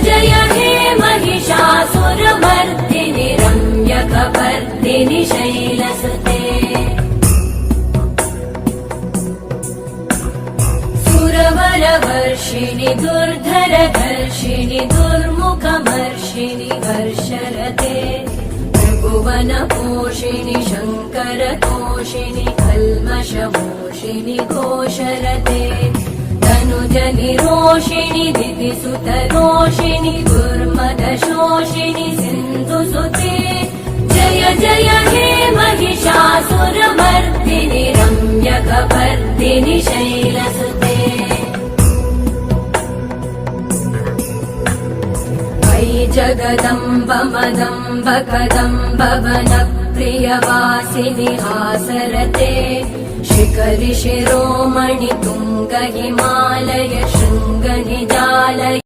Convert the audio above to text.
जय हे महिषासुरमर्दिनि रम्यकपर्दिनि शैलसुते सुरवरवर्षिणि दुर्धरधर्षिणि दुर्मुखमर्षिणि वर्षरते त्रिभुवनपोषिणि शङ्करतोषिणि कल्मषमोषिणि घोषरते तनुजनिरोषिणि दितिसुतरोषिणि दुर्मदशोषिणि सिन्धुसुते जय जय हे महिषासुरमर्दिनि रम्यकपर्दिनि शैलसुते जगदम्ब मदम्ब कदम्ब वनप्रियवासिनि हासरते शिखरि शिरोमणि तुङ्ग हिमालय शृङ्ग निजालय